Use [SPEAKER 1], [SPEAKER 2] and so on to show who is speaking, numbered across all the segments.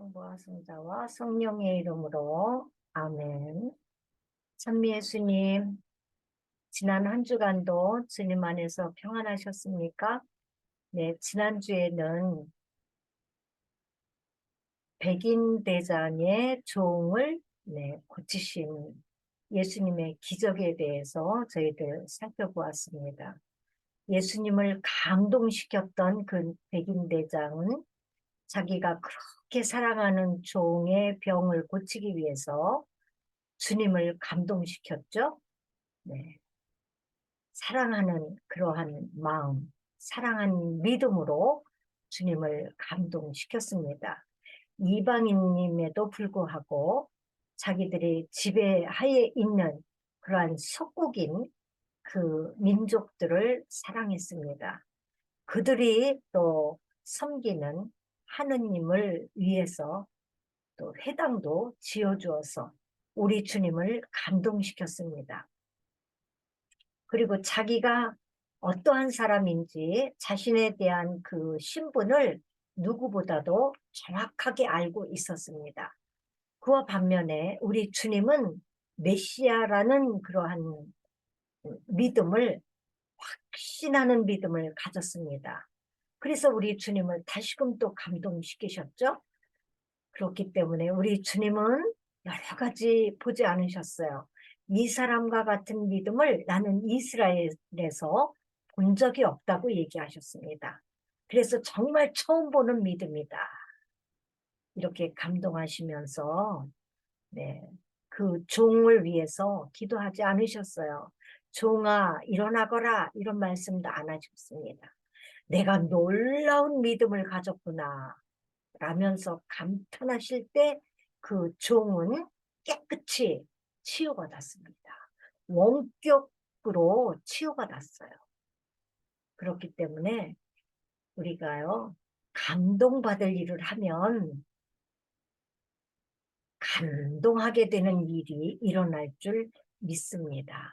[SPEAKER 1] 성부와 성자와 성령의 이름으로 아멘. 찬미 예수님, 지난 한 주간도 주님 안에서 평안하셨습니까? 네, 지난주에는 백인대장의 종을 고치신 예수님의 기적에 대해서 저희들 살펴보았습니다. 예수님을 감동시켰던 그 백인대장은 자기가 그렇게 사랑하는 종의 병을 고치기 위해서 주님을 감동시켰죠. 네. 사랑하는 그러한 마음, 사랑하는 믿음으로 주님을 감동시켰습니다. 이방인임에도 불구하고 자기들이 지배하에 있는 그러한 속국인 그 민족들을 사랑했습니다. 그들이 또 섬기는 하느님을 위해서 또 회당도 지어주어서 우리 주님을 감동시켰습니다. 그리고 자기가 어떠한 사람인지 자신에 대한 그 신분을 누구보다도 정확하게 알고 있었습니다. 그와 반면에 우리 주님은 메시아라는 그러한 믿음을, 확신하는 믿음을 가졌습니다. 그래서 우리 주님을 다시금 또 감동시키셨죠. 그렇기 때문에 우리 주님은 여러 가지 보지 않으셨어요. 이 사람과 같은 믿음을 나는 이스라엘에서 본 적이 없다고 얘기하셨습니다. 그래서 정말 처음 보는 믿음이다. 이렇게 감동하시면서 그 종을 위해서 기도하지 않으셨어요. 종아 일어나거라 이런 말씀도 안 하셨습니다. 내가 놀라운 믿음을 가졌구나 라면서 감탄하실 때 그 종은 깨끗이 치유가 났습니다. 원격으로 치유가 났어요. 그렇기 때문에 우리가요, 감동받을 일을 하면 감동하게 되는 일이 일어날 줄 믿습니다.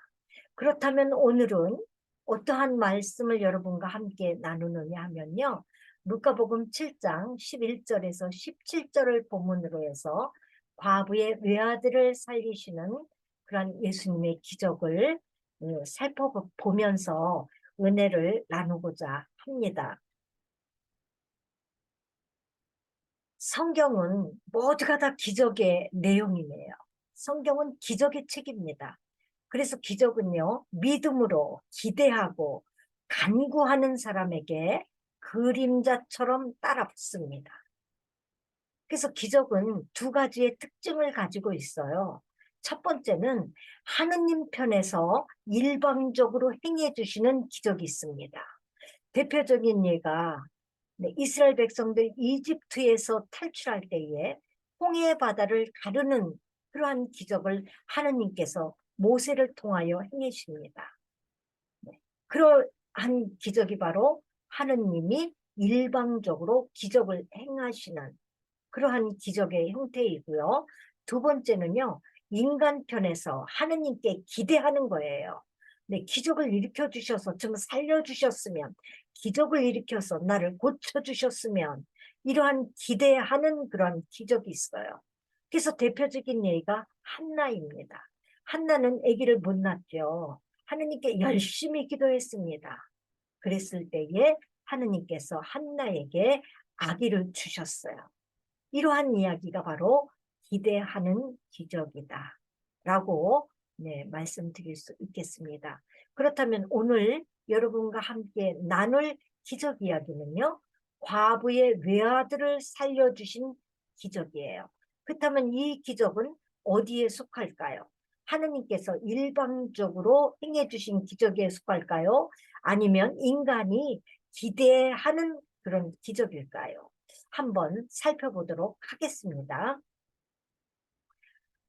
[SPEAKER 1] 그렇다면 오늘은 어떠한 말씀을 여러분과 함께 나누느냐 하면요. 루카복음 7장 11절에서 17절을 본문으로 해서 과부의 외아들을 살리시는 그런 예수님의 기적을 살펴보면서 은혜를 나누고자 합니다. 성경은 모두가 다 기적의 내용이네요. 성경은 기적의 책입니다. 그래서 기적은요, 믿음으로 기대하고 간구하는 사람에게 그림자처럼 따라붙습니다. 그래서 기적은 두 가지의 특징을 가지고 있어요. 첫 번째는 하느님 편에서 일방적으로 행해 주시는 기적이 있습니다. 대표적인 예가 이스라엘 백성들 이집트에서 탈출할 때에 홍해 바다를 가르는 그러한 기적을 하느님께서 모세를 통하여 행하십니다. 그러한 기적이 바로 하느님이 일방적으로 기적을 행하시는 그러한 기적의 형태이고요. 두 번째는요, 인간 편에서 하느님께 기대하는 거예요. 네, 기적을 일으켜 주셔서 좀 살려주셨으면, 기적을 일으켜서 나를 고쳐주셨으면, 이러한 기대하는 그런 기적이 있어요. 그래서 대표적인 예가 한나입니다. 한나는 아기를 못 낳죠. 하느님께 열심히 기도했습니다. 그랬을 때에 하느님께서 한나에게 아기를 주셨어요. 이러한 이야기가 바로 기대하는 기적이다 라고 말씀드릴 수 있겠습니다. 그렇다면 오늘 여러분과 함께 나눌 기적 이야기는요, 과부의 외아들을 살려주신 기적이에요. 그렇다면 이 기적은 어디에 속할까요? 하느님께서 일방적으로 행해주신 기적에 속할까요? 아니면 인간이 기대하는 그런 기적일까요? 한번 살펴보도록 하겠습니다.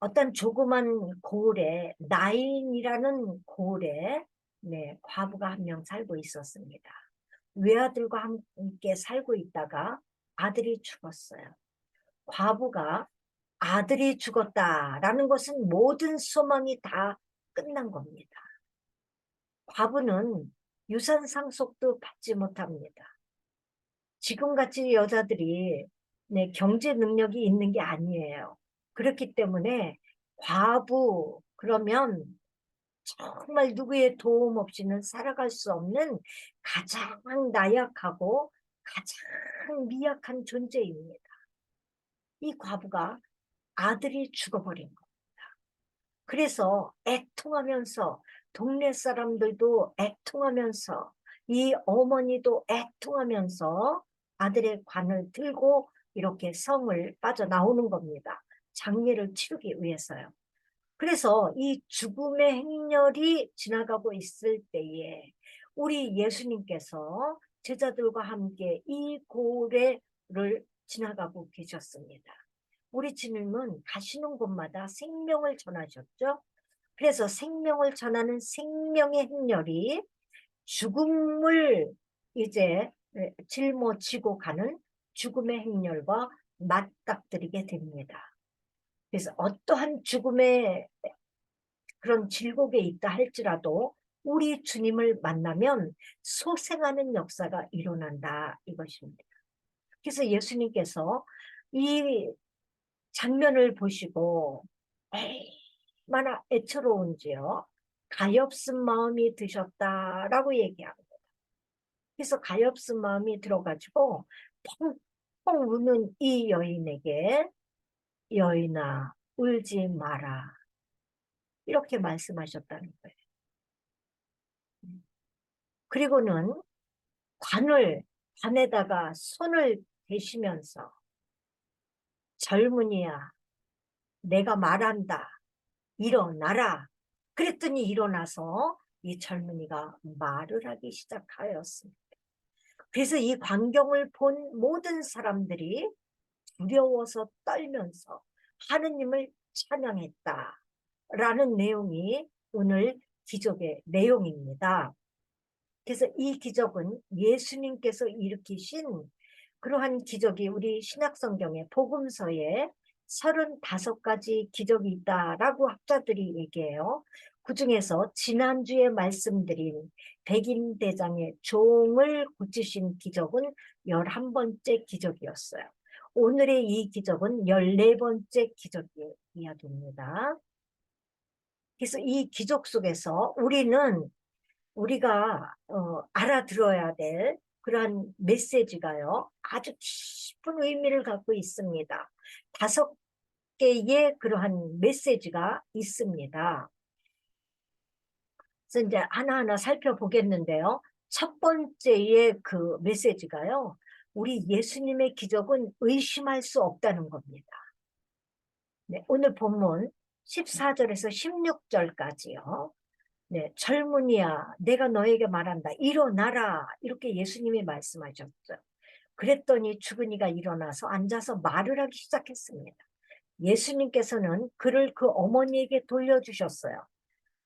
[SPEAKER 1] 어떤 조그만 고을에 나인이라는 고을에 과부가 한 명 살고 있었습니다. 외아들과 함께 살고 있다가 아들이 죽었어요. 과부가 아들이 죽었다라는 것은 모든 소망이 다 끝난 겁니다. 과부는 유산 상속도 받지 못합니다. 지금같이 여자들이 네, 경제 능력이 있는 게 아니에요. 그렇기 때문에 과부 그러면 정말 누구의 도움 없이는 살아갈 수 없는 가장 나약하고 가장 미약한 존재입니다. 이 과부가 아들이 죽어버린 거. 그래서 애통하면서 동네 사람들도 애통하면서 이 어머니도 애통하면서 아들의 관을 들고 이렇게 성을 빠져나오는 겁니다. 장례를 치르기 위해서요. 그래서 이 죽음의 행렬이 지나가고 있을 때에 우리 예수님께서 제자들과 함께 이 고래를 지나가고 계셨습니다. 우리 주님은 가시는 곳마다 생명을 전하셨죠. 그래서 생명을 전하는 생명의 행렬이 죽음을 이제 짊어지고 가는 죽음의 행렬과 맞닥뜨리게 됩니다. 그래서 어떠한 죽음의 그런 질곡에 있다 할지라도 우리 주님을 만나면 소생하는 역사가 일어난다 이것입니다. 그래서 예수님께서 이 장면을 보시고 얼마나 애처로운지요. 가엾은 마음이 드셨다라고 얘기합니다. 그래서 가엾은 마음이 들어가지고 펑펑 우는 이 여인에게 여인아 울지 마라 이렇게 말씀하셨다는 거예요. 그리고는 관에다가 손을 대시면서 젊은이야 내가 말한다 일어나라. 그랬더니 일어나서 이 젊은이가 말을 하기 시작하였습니다. 그래서 이 광경을 본 모든 사람들이 두려워서 떨면서 하느님을 찬양했다라는 내용이 오늘 기적의 내용입니다. 그래서 이 기적은 예수님께서 일으키신 그러한 기적이 우리 신약성경의 복음서에 35가지 기적이 있다라고 학자들이 얘기해요. 그중에서 지난주에 말씀드린 백인대장의 종을 고치신 기적은 11번째 기적이었어요. 오늘의 이 기적은 14번째 기적이어야 됩니다. 그래서 이 기적 속에서 우리가 알아들어야 될 그러한 메시지가요. 아주 깊은 의미를 갖고 있습니다. 5개의 그러한 메시지가 있습니다. 그래서 이제 하나하나 살펴보겠는데요. 첫 번째의 그 메시지가요. 우리 예수님의 기적은 의심할 수 없다는 겁니다. 네, 오늘 본문 14절에서 16절까지요. 네, 젊은이야, 내가 너에게 말한다. 일어나라. 이렇게 예수님이 말씀하셨어요. 그랬더니 죽은이가 일어나서 앉아서 말을 하기 시작했습니다. 예수님께서는 그를 그 어머니에게 돌려주셨어요.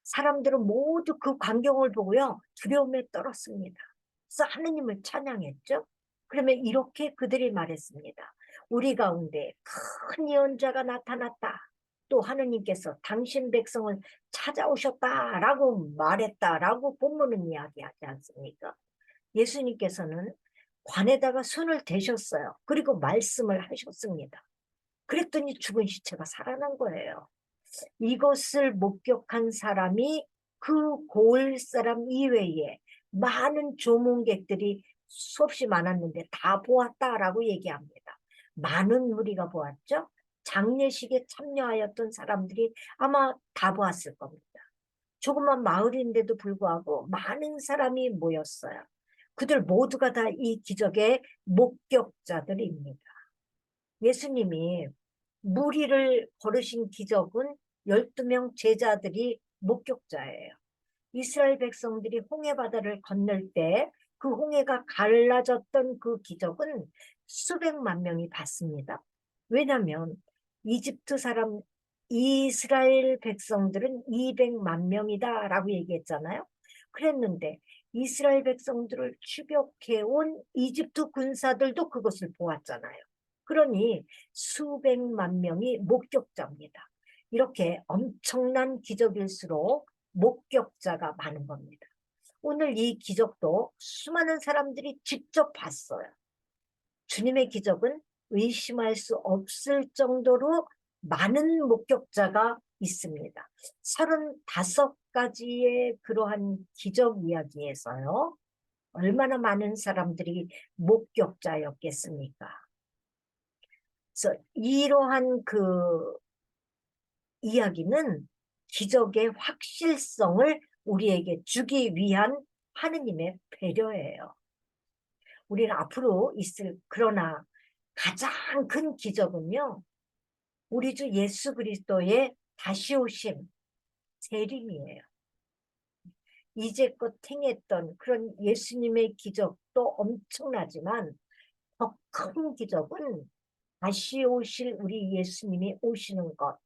[SPEAKER 1] 사람들은 모두 그 광경을 보고요. 두려움에 떨었습니다. 그래서 하느님을 찬양했죠. 그러면 이렇게 그들이 말했습니다. 우리 가운데 큰 예언자가 나타났다. 또 하느님께서 당신 백성을 찾아오셨다라고 말했다라고 본문은 이야기하지 않습니까? 예수님께서는 관에다가 손을 대셨어요. 그리고 말씀을 하셨습니다. 그랬더니 죽은 시체가 살아난 거예요. 이것을 목격한 사람이 그 고을 사람 이외에 많은 조문객들이 수없이 많았는데 다 보았다라고 얘기합니다. 많은 무리가 보았죠. 장례식에 참여하였던 사람들이 아마 다 보았을 겁니다. 조그만 마을인데도 불구하고 많은 사람이 모였어요. 그들 모두가 다 이 기적의 목격자들입니다. 예수님이 무리를 걸으신 기적은 12명 제자들이 목격자예요. 이스라엘 백성들이 홍해바다를 건널 때 그 홍해가 갈라졌던 그 기적은 수백만 명이 봤습니다. 왜냐하면 이스라엘 백성들은 200만 명이다라고 얘기했잖아요. 그랬는데 이스라엘 백성들을 추격해온 이집트 군사들도 그것을 보았잖아요. 그러니 수백만 명이 목격자입니다. 이렇게 엄청난 기적일수록 목격자가 많은 겁니다. 오늘 이 기적도 수많은 사람들이 직접 봤어요. 주님의 기적은 의심할 수 없을 정도로 많은 목격자가 있습니다. 35가지의 그러한 기적 이야기에서요. 얼마나 많은 사람들이 목격자였겠습니까? 그래서 이러한 그 이야기는 기적의 확실성을 우리에게 주기 위한 하느님의 배려예요. 우리는 앞으로 있을, 그러나 가장 큰 기적은요, 우리 주 예수 그리스도의 다시 오심, 재림이에요. 이제껏 행했던 그런 예수님의 기적도 엄청나지만 더 큰 기적은 다시 오실 우리 예수님이 오시는 것,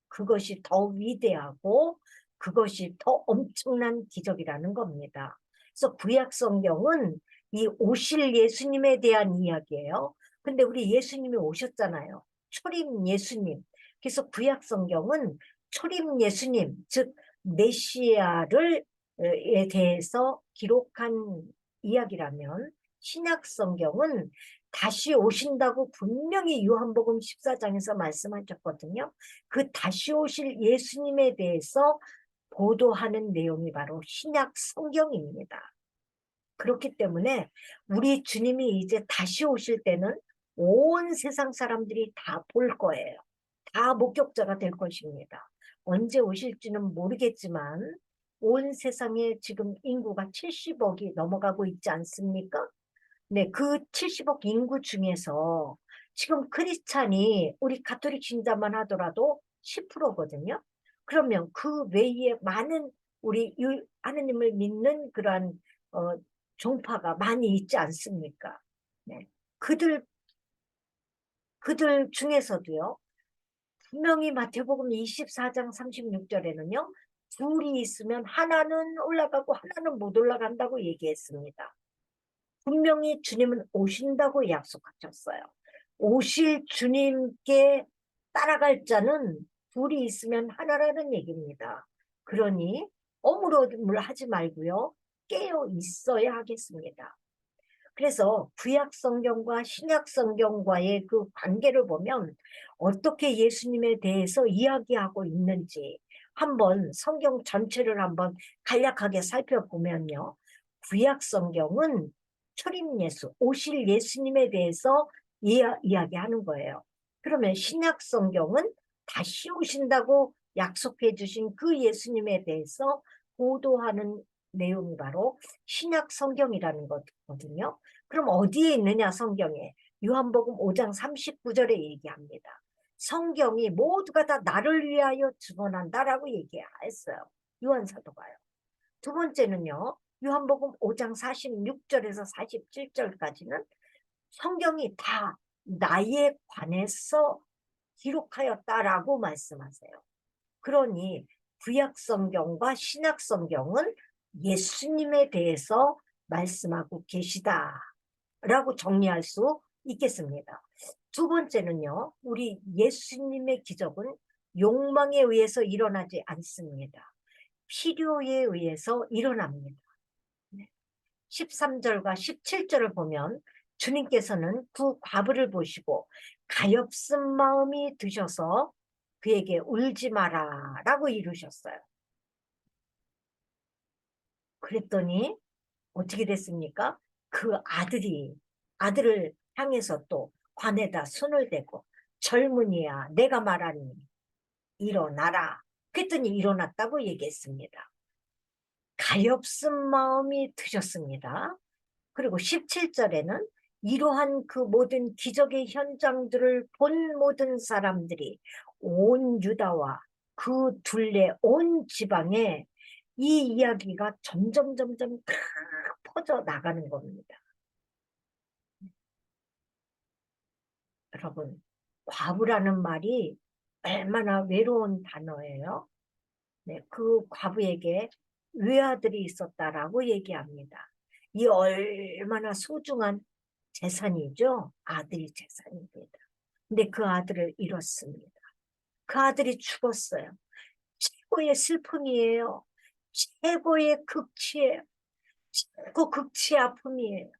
[SPEAKER 1] 그것이 더 위대하고 그것이 더 엄청난 기적이라는 겁니다. 그래서 구약 성경은 이 오실 예수님에 대한 이야기예요. 근데 우리 예수님이 오셨잖아요. 초림 예수님. 그래서 구약 성경은 초림 예수님, 즉 메시아를 에 대해서 기록한 이야기라면 신약 성경은 다시 오신다고 분명히 요한복음 14장에서 말씀하셨거든요. 그 다시 오실 예수님에 대해서 보도하는 내용이 바로 신약 성경입니다. 그렇기 때문에 우리 주님이 이제 다시 오실 때는 온 세상 사람들이 다 볼 거예요. 다 목격자가 될 것입니다. 언제 오실지는 모르겠지만 온 세상에 지금 인구가 70억이 넘어가고 있지 않습니까? 네, 그 70억 인구 중에서 지금 크리스찬이 우리 가톨릭 신자만 하더라도 10%거든요. 그러면 그 외에 많은 우리 하느님을 믿는 그러한 어, 종파가 많이 있지 않습니까? 네. 그들 그들 중에서도요. 분명히 마태복음 24장 36절에는요. 둘이 있으면 하나는 올라가고 하나는 못 올라간다고 얘기했습니다. 분명히 주님은 오신다고 약속하셨어요. 오실 주님께 따라갈 자는 둘이 있으면 하나라는 얘기입니다. 그러니 어물어물 하지 말고요. 깨어 있어야 하겠습니다. 그래서 구약 성경과 신약 성경과의 그 관계를 보면 어떻게 예수님에 대해서 이야기하고 있는지 한번 성경 전체를 한번 간략하게 살펴보면요. 구약 성경은 초림 예수, 오실 예수님에 대해서 이야기하는 거예요. 그러면 신약 성경은 다시 오신다고 약속해 주신 그 예수님에 대해서 보도하는 내용이 바로 신약 성경이라는 거거든요. 그럼 어디에 있느냐 성경에? 요한복음 5장 39절에 얘기합니다. 성경이 모두가 다 나를 위하여 증언한다라고 얘기했어요. 요한 사도가요. 두 번째는요. 요한복음 5장 46절에서 47절까지는 성경이 다 나에 관해서 기록하였다라고 말씀하세요. 그러니 구약 성경과 신약 성경은 예수님에 대해서 말씀하고 계시다라고 정리할 수 있겠습니다. 두 번째는요. 우리 예수님의 기적은 욕망에 의해서 일어나지 않습니다. 필요에 의해서 일어납니다. 13절과 17절을 보면 주님께서는 그 과부를 보시고 가엾은 마음이 드셔서 그에게 울지 마라 라고 이루셨어요. 그랬더니 어떻게 됐습니까? 그 아들을 향해서 또 관에다 손을 대고 젊은이야 내가 말하니 일어나라. 그랬더니 일어났다고 얘기했습니다. 가엾은 마음이 드셨습니다. 그리고 17절에는 이러한 그 모든 기적의 현장들을 본 모든 사람들이 온 유다와 그 둘레 온 지방에 이 이야기가 점점 퍼져 나가는 겁니다. 여러분, 과부라는 말이 얼마나 외로운 단어예요. 네, 그 과부에게 외아들이 있었다라고 얘기합니다. 이 얼마나 소중한 재산이죠. 아들이 재산입니다. 근데 그 아들을 잃었습니다. 그 아들이 죽었어요. 최고의 슬픔이에요. 최고의 극치예요. 최고 극치의 아픔이에요.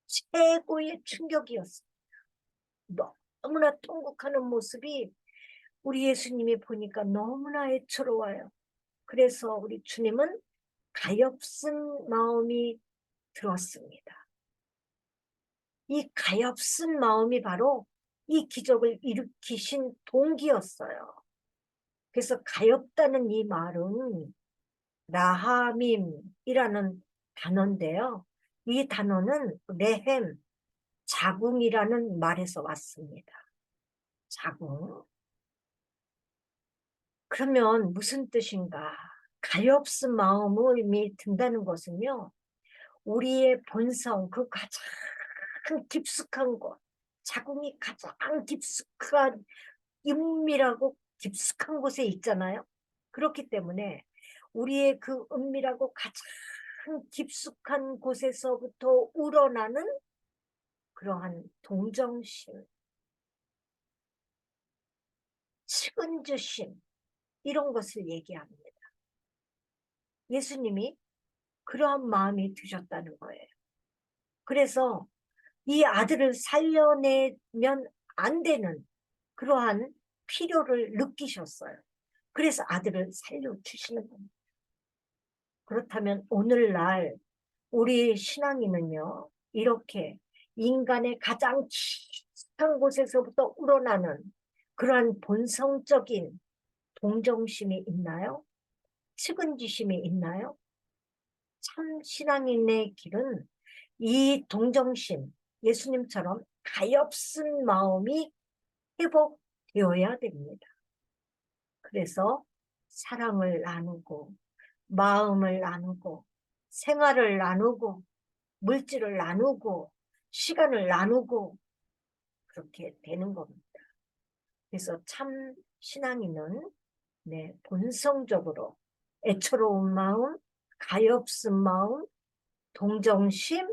[SPEAKER 1] 최고의 충격이었어요. 너무나 통곡하는 모습이 우리 예수님이 보니까 너무나 애처로워요. 그래서 우리 주님은 가엾은 마음이 들었습니다. 이 가엾은 마음이 바로 이 기적을 일으키신 동기였어요. 그래서 가엾다는 이 말은 라하밈이라는 단어인데요. 이 단어는 레헴, 자궁이라는 말에서 왔습니다. 자궁. 그러면 무슨 뜻인가? 가엾은 마음이 든다는 것은요. 우리의 본성, 그 가장 깊숙한 곳, 자궁이 가장 깊숙한, 은밀하고 깊숙한 곳에 있잖아요. 그렇기 때문에 우리의 그 은밀하고 가장 깊숙한 곳에서부터 우러나는 그러한 동정심, 측은주심, 이런 것을 얘기합니다. 예수님이 그러한 마음이 드셨다는 거예요. 그래서 이 아들을 살려내면 안 되는 그러한 필요를 느끼셨어요. 그래서 아들을 살려주시는 겁니다. 그렇다면 오늘날 우리 신앙인은요, 이렇게 인간의 가장 깊은 곳에서부터 우러나는 그러한 본성적인 동정심이 있나요? 측은지심이 있나요? 참 신앙인의 길은 이 동정심, 예수님처럼 가엾은 마음이 회복되어야 됩니다. 그래서 사랑을 나누고, 마음을 나누고, 생활을 나누고, 물질을 나누고, 시간을 나누고, 그렇게 되는 겁니다. 그래서 참 신앙인은 본성적으로 애처로운 마음, 가엾은 마음, 동정심,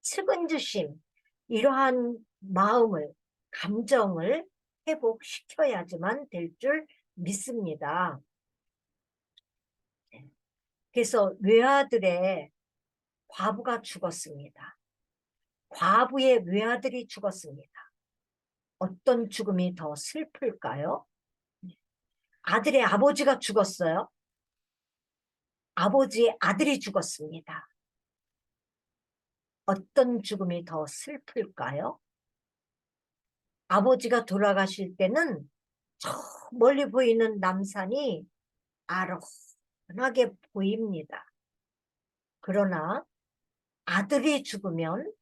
[SPEAKER 1] 측은주심, 이러한 마음을, 감정을 회복시켜야지만 될 줄 믿습니다. 그래서 외아들의 과부가 죽었습니다. 과부의 외아들이 죽었습니다. 어떤 죽음이 더 슬플까요? 아들의 아버지가 죽었어요. 아버지의 아들이 죽었습니다. 어떤 죽음이 더 슬플까요? 아버지가 돌아가실 때는 저 멀리 보이는 남산이 아련하게 보입니다. 그러나 아들이 죽으면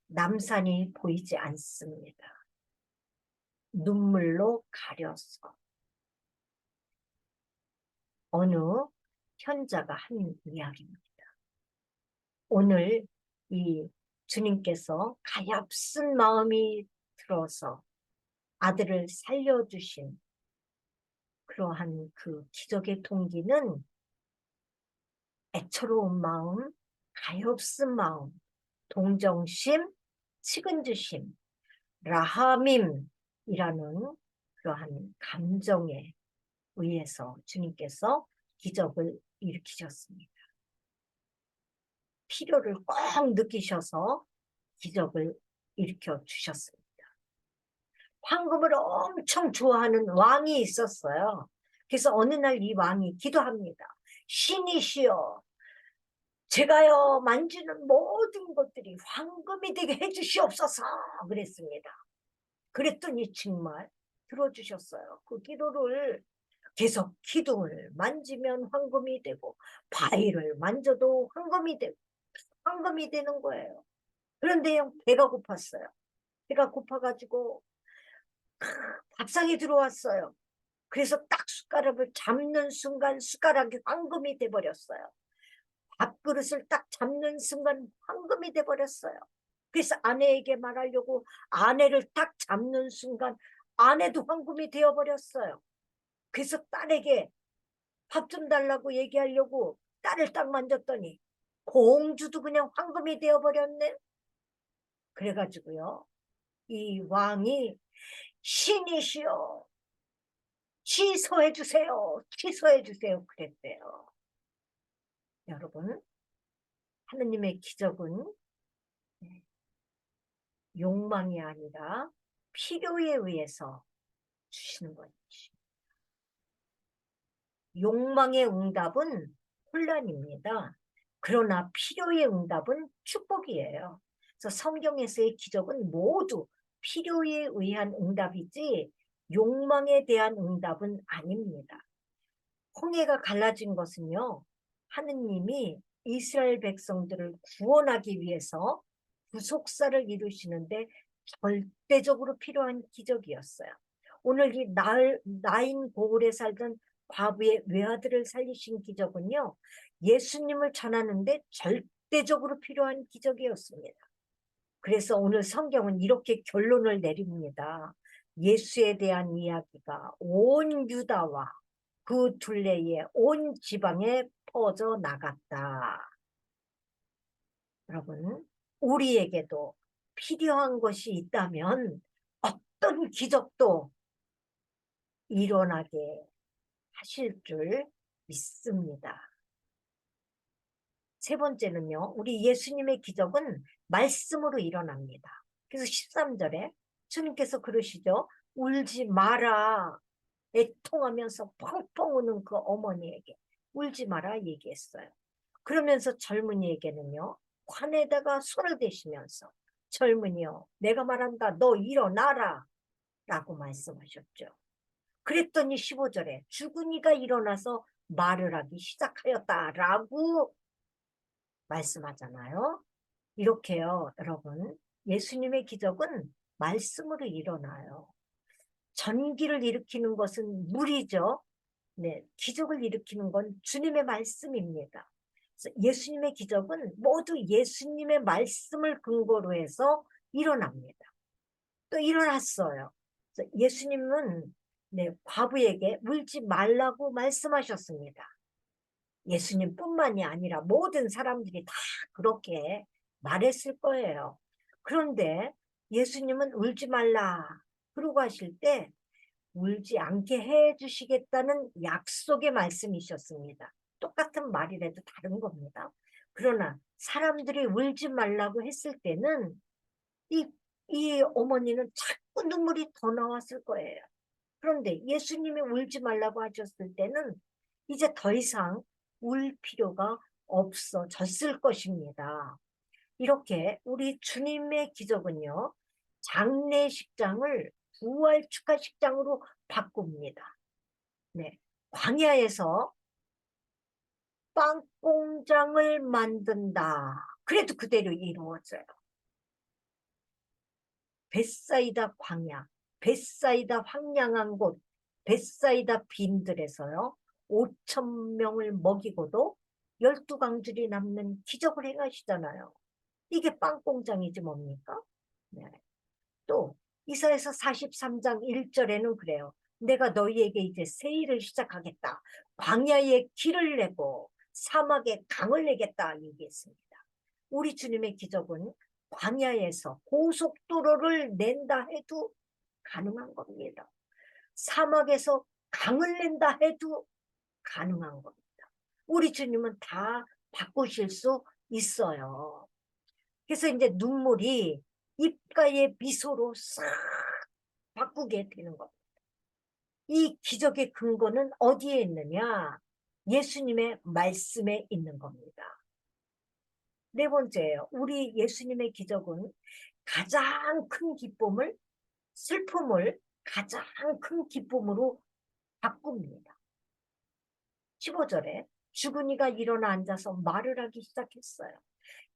[SPEAKER 1] 남산이 보이지 않습니다. 눈물로 가려서. 어느 현자가 한 이야기입니다. 오늘 이 주님께서 가엾은 마음이 들어서 아들을 살려주신 그러한 그 기적의 동기는 애처로운 마음, 가엾은 마음, 동정심, 측은주심, 라하밈이라는 그러한 감정에 의해서 주님께서 기적을 일으키셨습니다. 필요를 꼭 느끼셔서 기적을 일으켜 주셨습니다. 황금을 엄청 좋아하는 왕이 있었어요. 그래서 어느 날 이 왕이 기도합니다. 신이시여, 제가요 만지는 모든 것들이 황금이 되게 해주시옵소서 그랬습니다. 그랬더니 정말 들어주셨어요. 그 기도를 계속 기둥을 만지면 황금이 되고 바위를 만져도 황금이 되고 황금이 되는 거예요. 그런데 배가 고팠어요. 배가 고파가지고 밥상이 들어왔어요. 그래서 딱 숟가락을 잡는 순간 숟가락이 황금이 돼버렸어요. 밥그릇을 딱 잡는 순간 황금이 돼버렸어요. 그래서 아내에게 말하려고 아내를 딱 잡는 순간 아내도 황금이 되어버렸어요. 그래서 딸에게 밥 좀 달라고 얘기하려고 딸을 딱 만졌더니 공주도 그냥 황금이 되어버렸네. 그래가지고요, 이 왕이 신이시여 취소해 주세요. 취소해 주세요. 그랬대요. 여러분, 하느님의 기적은 욕망이 아니라 필요에 의해서 주시는 것이죠. 욕망의 응답은 혼란입니다. 그러나 필요의 응답은 축복이에요. 그래서 성경에서의 기적은 모두 필요에 의한 응답이지 욕망에 대한 응답은 아닙니다. 홍해가 갈라진 것은요, 하느님이 이스라엘 백성들을 구원하기 위해서 구속사를 이루시는데 절대적으로 필요한 기적이었어요. 오늘 이 나인 고을에 살던 과부의 외아들을 살리신 기적은요, 예수님을 전하는데 절대적으로 필요한 기적이었습니다. 그래서 오늘 성경은 이렇게 결론을 내립니다. 예수에 대한 이야기가 온 유다와 그 둘레에 온 지방에 퍼져 나갔다. 여러분, 우리에게도 필요한 것이 있다면 어떤 기적도 일어나게 하실 줄 믿습니다. 세 번째는요, 우리 예수님의 기적은 말씀으로 일어납니다. 그래서 13절에 주님께서 그러시죠. 울지 마라. 애통하면서 펑펑 우는 그 어머니에게 울지 마라 얘기했어요. 그러면서 젊은이에게는요, 관에다가 손을 대시면서 젊은이여, 내가 말한다. 너 일어나라. 라고 말씀하셨죠. 그랬더니 15절에 죽은 이가 일어나서 말을 하기 시작하였다. 라고 말씀하잖아요. 이렇게요, 여러분. 예수님의 기적은 말씀으로 일어나요. 전기를 일으키는 것은 물이죠. 네, 기적을 일으키는 건 주님의 말씀입니다. 예수님의 기적은 모두 예수님의 말씀을 근거로 해서 일어납니다. 또 일어났어요. 예수님은 네, 과부에게 울지 말라고 말씀하셨습니다. 예수님뿐만이 아니라 모든 사람들이 다 그렇게 말했을 거예요. 그런데 예수님은 울지 말라 그러고 하실 때 울지 않게 해주시겠다는 약속의 말씀이셨습니다. 똑같은 말이라도 다른 겁니다. 그러나 사람들이 울지 말라고 했을 때는 이 어머니는 자꾸 눈물이 더 나왔을 거예요. 그런데 예수님이 울지 말라고 하셨을 때는 이제 더 이상 울 필요가 없어졌을 것입니다. 이렇게 우리 주님의 기적은요, 장례식장을 부활 축하식장으로 바꿉니다. 네. 광야에서 빵 공장을 만든다. 그래도 그대로 이루어져요. 벳사이다 광야, 벳사이다 황량한 곳, 벳사이다 빈들에서요. 5천 명을 먹이고도 12강줄이 남는 기적을 행하시잖아요. 이게 빵 공장이지 뭡니까? 네. 또 이사야서 43장 1절에는 그래요. 내가 너희에게 이제 새 일을 시작하겠다. 광야에 길을 내고 사막에 강을 내겠다 얘기했습니다. 우리 주님의 기적은 광야에서 고속도로를 낸다 해도 가능한 겁니다. 사막에서 강을 낸다 해도 가능한 겁니다. 우리 주님은 다 바꾸실 수 있어요. 그래서 이제 눈물이 입가의 미소로 싹 바꾸게 되는 겁니다. 이 기적의 근거는 어디에 있느냐? 예수님의 말씀에 있는 겁니다. 네 번째예요. 우리 예수님의 기적은 가장 큰 기쁨을, 슬픔을 가장 큰 기쁨으로 바꿉니다. 15절에 죽은 이가 일어나 앉아서 말을 하기 시작했어요.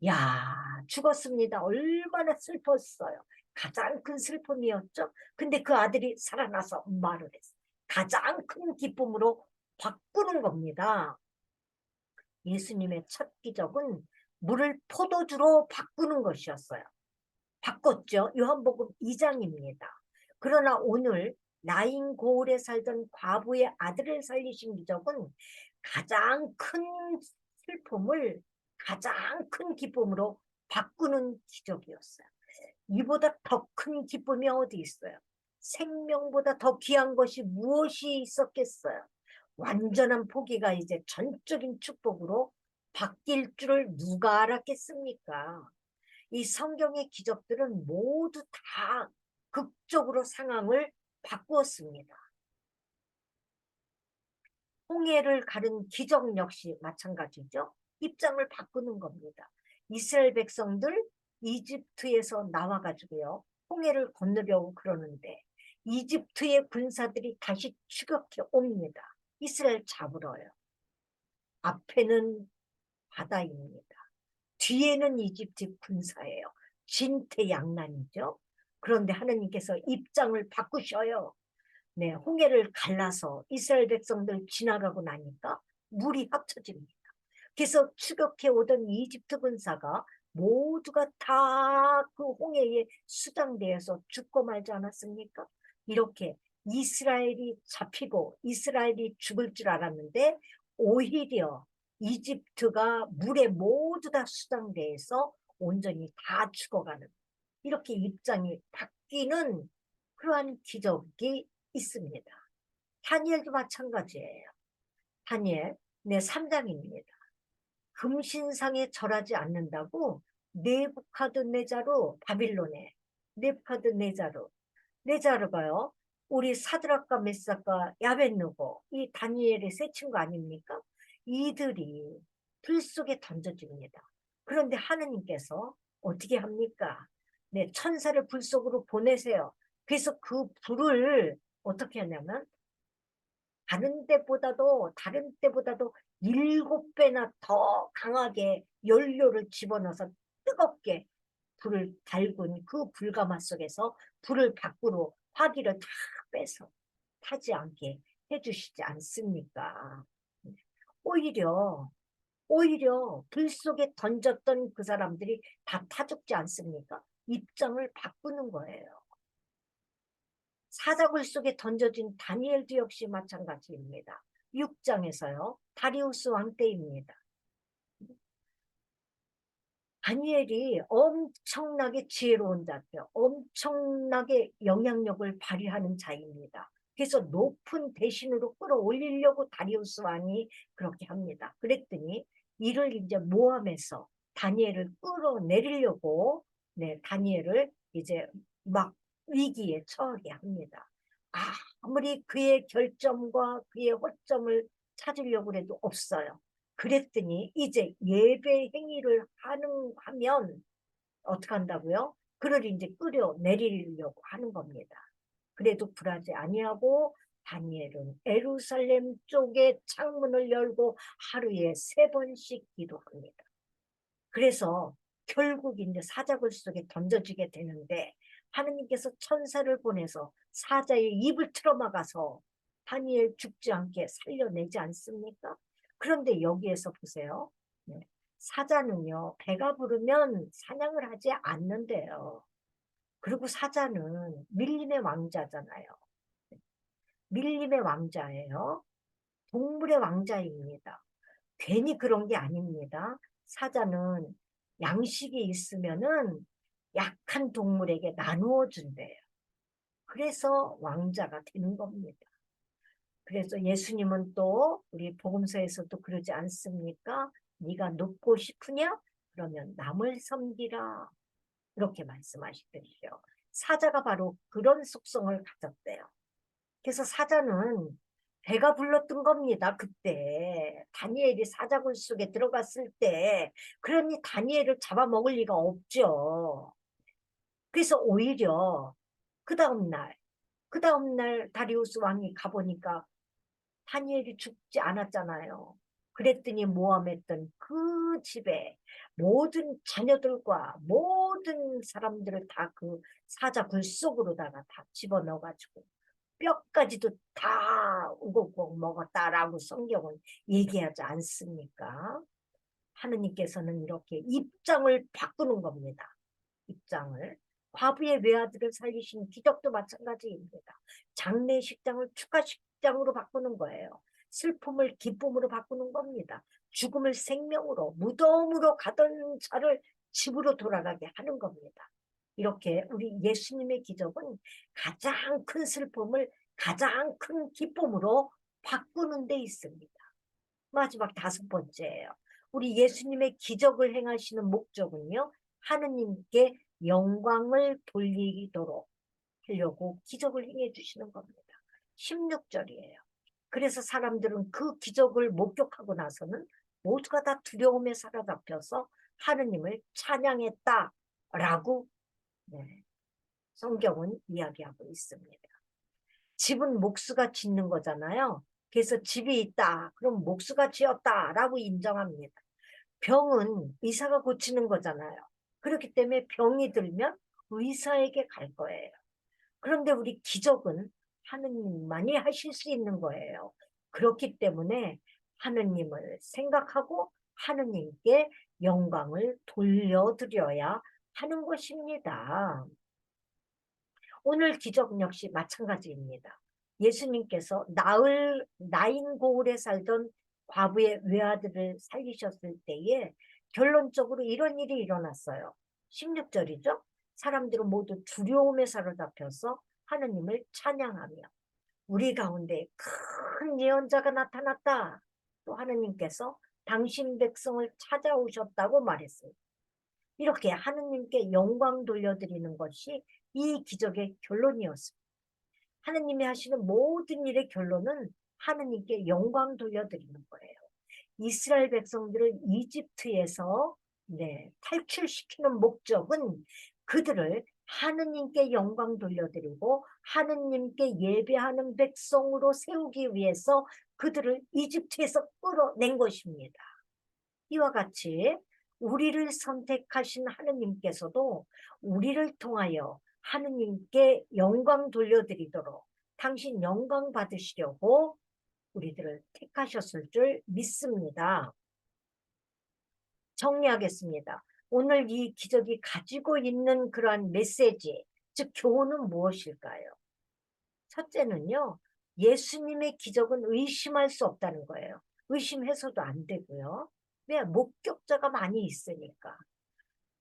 [SPEAKER 1] 야, 죽었습니다. 얼마나 슬펐어요. 가장 큰 슬픔이었죠. 근데 그 아들이 살아나서 말을 했어요. 가장 큰 기쁨으로 바꾸는 겁니다. 예수님의 첫 기적은 물을 포도주로 바꾸는 것이었어요. 바꿨죠. 요한복음 2장입니다. 그러나 오늘 나인 고을에 살던 과부의 아들을 살리신 기적은 가장 큰 슬픔을 가장 큰 기쁨으로 바꾸는 기적이었어요. 이보다 더 큰 기쁨이 어디 있어요? 생명보다 더 귀한 것이 무엇이 있었겠어요? 완전한 포기가 이제 전적인 축복으로 바뀔 줄을 누가 알았겠습니까? 이 성경의 기적들은 모두 다 극적으로 상황을 바꾸었습니다. 홍해를 가른 기적 역시 마찬가지죠. 입장을 바꾸는 겁니다. 이스라엘 백성들 이집트에서 나와가지고요. 홍해를 건너려고 그러는데 이집트의 군사들이 다시 추격해 옵니다. 이스라엘 잡으러요. 앞에는 바다입니다. 뒤에는 이집트 군사예요. 진퇴양난이죠. 그런데 하나님께서 입장을 바꾸셔요. 네, 홍해를 갈라서 이스라엘 백성들 지나가고 나니까 물이 합쳐집니다. 그래서 추격해 오던 이집트 군사가 모두가 다 그 홍해에 수장되어서 죽고 말지 않았습니까? 이렇게 이스라엘이 잡히고 이스라엘이 죽을 줄 알았는데 오히려 이집트가 물에 모두 다 수장돼서 온전히 다 죽어가는 이렇게 입장이 바뀌는 그러한 기적이 있습니다. 다니엘도 마찬가지예요. 다니엘 네 3장입니다. 금신상에 절하지 않는다고 네부카드네자로 바빌론에 네부카드네자르가요. 우리 사드락과 메삭과 야벳느고 이 다니엘의 세 친구 아닙니까? 이들이 불 속에 던져집니다. 그런데 하느님께서 어떻게 합니까? 네, 천사를 불 속으로 보내세요. 그래서 그 불을 어떻게 하냐면 다른 때보다도 7배나 더 강하게 연료를 집어넣어서 뜨겁게 불을 달군 그 불가마 속에서 불을 밖으로 화기를 다 빼서 타지 않게 해주시지 않습니까? 오히려 불 속에 던졌던 그 사람들이 다 타죽지 않습니까? 입장을 바꾸는 거예요. 사자굴 속에 던져진 다니엘도 역시 마찬가지입니다. 6장에서요. 다리우스 왕 때입니다. 다니엘이 엄청나게 지혜로운 자죠. 엄청나게 영향력을 발휘하는 자입니다. 그래서 높은 대신으로 끌어올리려고 다리우스 왕이 그렇게 합니다. 그랬더니 이를 이제 모함해서 다니엘을 끌어내리려고 네, 다니엘을 이제 막 위기에 처하게 합니다. 아무리 그의 결점과 그의 허점을 찾으려고 해도 없어요. 그랬더니 이제 예배 행위를 하면 어떻게 한다고요? 그를 이제 끌어내리려고 하는 겁니다. 그래도 굴하지 아니하고 다니엘은 예루살렘 쪽에 창문을 열고 하루에 3번씩 기도합니다. 그래서 결국 이제 사자굴 속에 던져지게 되는데 하느님께서 천사를 보내서 사자의 입을 틀어막아서 다니엘 죽지 않게 살려내지 않습니까? 그런데 여기에서 보세요. 네. 사자는요, 배가 부르면 사냥을 하지 않는데요. 그리고 사자는 밀림의 왕자잖아요. 밀림의 왕자예요. 동물의 왕자입니다. 괜히 그런 게 아닙니다. 사자는 양식이 있으면은 약한 동물에게 나누어 준대요. 그래서 왕자가 되는 겁니다. 그래서 예수님은 또 우리 복음서에서도 그러지 않습니까? 네가 높고 싶으냐? 그러면 남을 섬기라. 이렇게 말씀하시더래요. 사자가 바로 그런 속성을 가졌대요. 그래서 사자는 배가 불렀던 겁니다. 그때 다니엘이 사자굴 속에 들어갔을 때 그러니 다니엘을 잡아먹을 리가 없죠. 그래서 오히려 그 다음날 다리우스 왕이 가보니까 다니엘이 죽지 않았잖아요. 그랬더니 모함했던 그 집에 모든 자녀들과 모든 사람들을 다 그 사자 굴 속으로다가 다 집어넣어가지고 뼈까지도 다 우걱우걱 먹었다라고 성경은 얘기하지 않습니까? 하느님께서는 이렇게 입장을 바꾸는 겁니다. 입장을. 과부의 외아들을 살리신 기적도 마찬가지입니다. 장례식장을 축하식장으로 바꾸는 거예요. 슬픔을 기쁨으로 바꾸는 겁니다. 죽음을 생명으로, 무덤으로 가던 자를 집으로 돌아가게 하는 겁니다. 이렇게 우리 예수님의 기적은 가장 큰 슬픔을 가장 큰 기쁨으로 바꾸는 데 있습니다. 마지막 5번째예요. 우리 예수님의 기적을 행하시는 목적은요. 하느님께 영광을 돌리도록 하려고 기적을 행해 주시는 겁니다. 16절이에요. 그래서 사람들은 그 기적을 목격하고 나서는 모두가 다 두려움에 사로잡혀서 하느님을 찬양했다라고 성경은 이야기하고 있습니다. 집은 목수가 짓는 거잖아요. 그래서 집이 있다. 그럼 목수가 지었다라고 인정합니다. 병은 의사가 고치는 거잖아요. 그렇기 때문에 병이 들면 의사에게 갈 거예요. 그런데 우리 기적은 하느님만이 하실 수 있는 거예요. 그렇기 때문에 하느님을 생각하고 하느님께 영광을 돌려드려야 하는 것입니다. 오늘 기적 역시 마찬가지입니다. 예수님께서 나인 고을에 살던 과부의 외아들을 살리셨을 때에 결론적으로 이런 일이 일어났어요. 16절이죠. 사람들은 모두 두려움에 사로잡혀서 하느님을 찬양하며 우리 가운데 큰 예언자가 나타났다. 또 하느님께서 당신 백성을 찾아오셨다고 말했어요. 이렇게 하느님께 영광 돌려드리는 것이 이 기적의 결론이었습니다. 하느님이 하시는 모든 일의 결론은 하느님께 영광 돌려드리는 거예요. 이스라엘 백성들을 이집트에서 탈출시키는 목적은 그들을 하느님께 영광 돌려드리고 하느님께 예배하는 백성으로 세우기 위해서 그들을 이집트에서 끌어낸 것입니다. 이와 같이 우리를 선택하신 하느님께서도 우리를 통하여 하느님께 영광 돌려드리도록 당신 영광 받으시려고 우리들을 택하셨을 줄 믿습니다. 정리하겠습니다. 오늘 이 기적이 가지고 있는 그러한 메시지, 즉 교훈은 무엇일까요? 첫째는요, 예수님의 기적은 의심할 수 없다는 거예요. 의심해서도 안 되고요. 왜? 목격자가 많이 있으니까.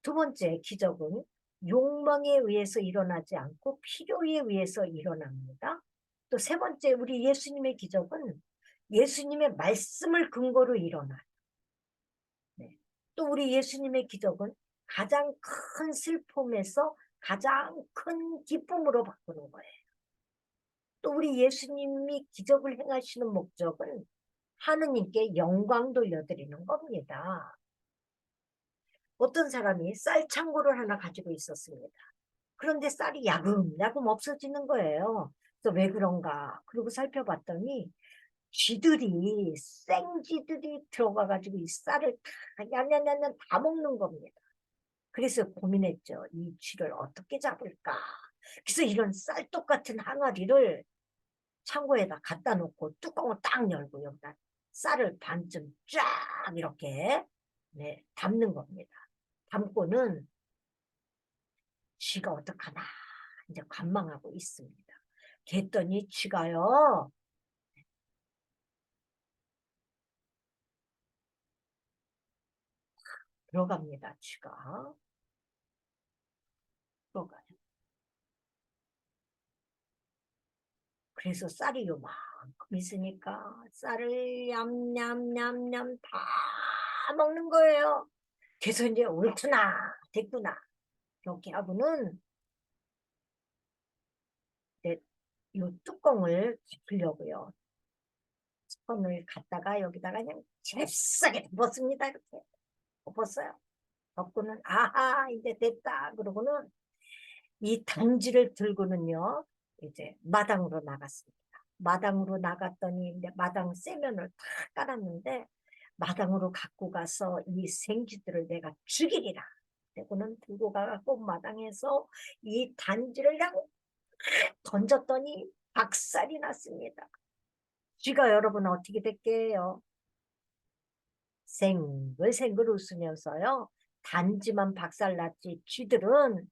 [SPEAKER 1] 두 번째 기적은 욕망에 의해서 일어나지 않고 필요에 의해서 일어납니다. 또 세 번째 우리 예수님의 기적은 예수님의 말씀을 근거로 일어나요. 또 우리 예수님의 기적은 가장 큰 슬픔에서 가장 큰 기쁨으로 바꾸는 거예요. 또 우리 예수님이 기적을 행하시는 목적은 하느님께 영광 돌려드리는 겁니다. 어떤 사람이 쌀 창고를 하나 가지고 있었습니다. 그런데 쌀이 야금야금 없어지는 거예요. 그래서 왜 그런가? 그리고 살펴봤더니 생쥐들이 들어가가지고 이 쌀을 다 냠냠냠냠 다 먹는 겁니다. 그래서 고민했죠. 이 쥐를 어떻게 잡을까? 그래서 이런 쌀떡 같은 항아리를 창고에다 갖다 놓고 뚜껑을 딱 열고 여기다 쌀을 반쯤 쫙 이렇게 담는 겁니다. 담고는 쥐가 어떡하나 이제 관망하고 있습니다. 그랬더니 쥐가요. 들어갑니다. 쥐가. 들어가요. 그래서 쌀이 요만큼 있으니까 쌀을 냠냠냠냠 다 먹는 거예요. 그래서 이제 옳구나 됐구나 이렇게 하고는 이 뚜껑을 덮으려고요. 뚜껑을 갖다가 여기다가 그냥 잽싸게 덮었습니다. 이렇게 덮었어요. 덮고는 아하 이제 됐다 그러고는 이 단지를 들고는요 이제 마당으로 나갔습니다. 마당으로 나갔더니 이제 마당 쇠면을 다 깔았는데 마당으로 갖고 가서 이 생쥐들을 내가 죽이리라. 그고는 들고 가고 마당에서 이 단지를 그냥 던졌더니 박살이 났습니다. 쥐가 여러분 어떻게 됐게요? 생글생글 웃으면서요. 단지만 박살났지 쥐들은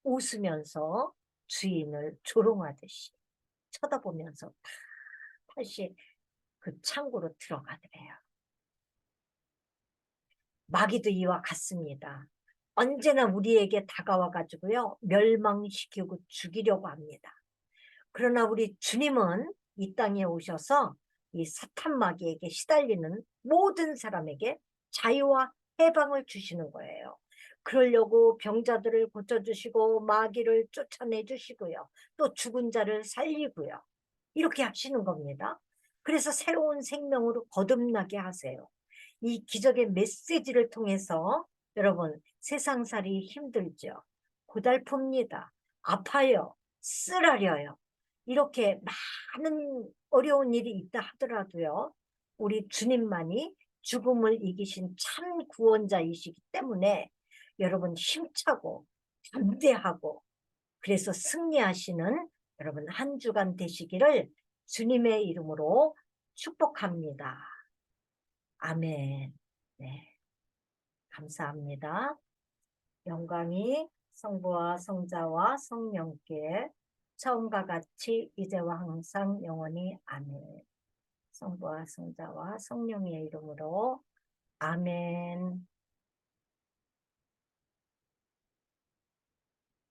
[SPEAKER 1] 웃으면서 주인을 조롱하듯이 쳐다보면서 다시 그 창고로 들어가더래요. 마귀도 이와 같습니다. 언제나 우리에게 다가와 가지고요. 멸망시키고 죽이려고 합니다. 그러나 우리 주님은 이 땅에 오셔서 이 사탄 마귀에게 시달리는 모든 사람에게 자유와 해방을 주시는 거예요. 그러려고 병자들을 고쳐주시고 마귀를 쫓아내 주시고요. 또 죽은 자를 살리고요. 이렇게 하시는 겁니다. 그래서 새로운 생명으로 거듭나게 하세요. 이 기적의 메시지를 통해서 여러분 세상살이 힘들죠. 고달픕니다. 아파요. 쓰라려요. 이렇게 많은 어려운 일이 있다 하더라도요. 우리 주님만이 죽음을 이기신 참 구원자이시기 때문에 여러분 힘차고 담대하고 그래서 승리하시는 여러분 한 주간 되시기를 주님의 이름으로 축복합니다. 아멘. 네, 감사합니다. 영광이 성부와 성자와 성령께 처음과 같이 이제와 항상 영원히 아멘. 성부와 성자와 성령의 이름으로 아멘.